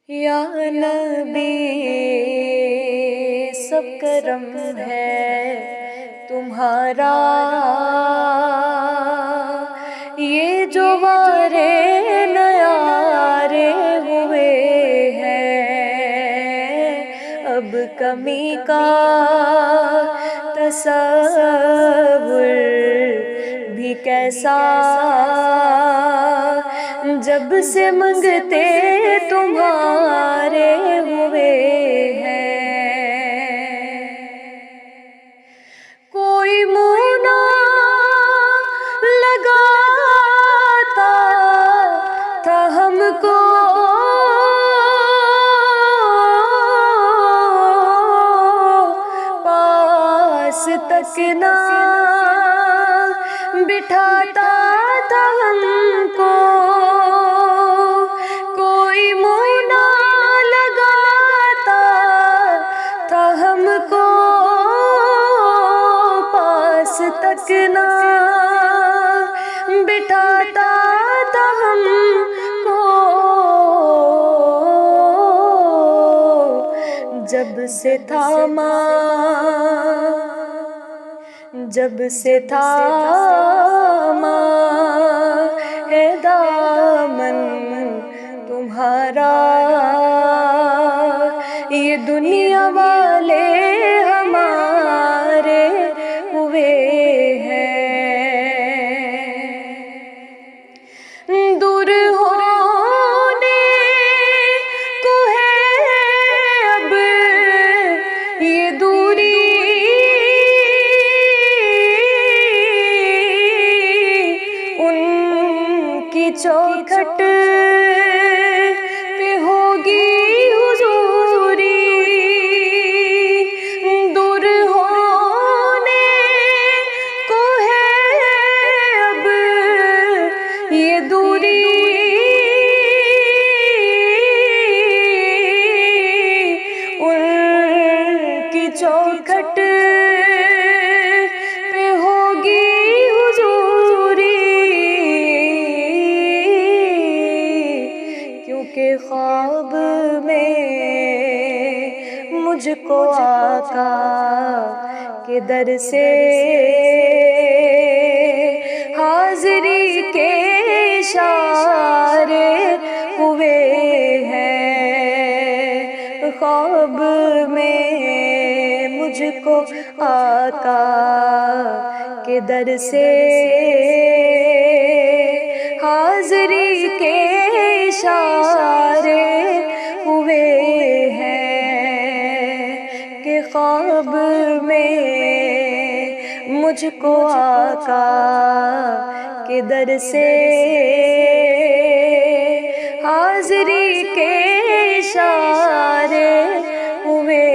یا نبی سب کرم ہے تمہارا، یہ جو وارے نیارے ہوئے ہیں، اب کمی کا تصور بھی کیسا، جب سے منگتے تمہارے ہوئے ہیں۔ کوئی منہ نہ لگاتا تھا ہم کو، پاس تک نہ بٹھاتا تھا ہم کو، کوئی منہ نہ لگاتا تھا ہم کو، پاس تک نہ بٹھاتا تھا ہم کو، جب سے تھاما ہے دامن تمہارا، یہ دنیا والے ہمارے ہوئے ہیں۔ دور ہونے کو ہے اب یہ دوری، چوکھٹ پہ ہوگی حضوری، دور ہونے کو ہے اب یہ دوری، ان کی چوکھٹ پہ ہوگی کہ خواب میں مجھ کو آقا کے در سے حاضری کے اشارے ہوئے ہیں، خواب میں مجھ کو آقا کے در سے حاضری کے اشارے ہوئے ہیں، کہ خواب میں مجھ کو آقا کے در سے حاضری کے اشارے ہوئے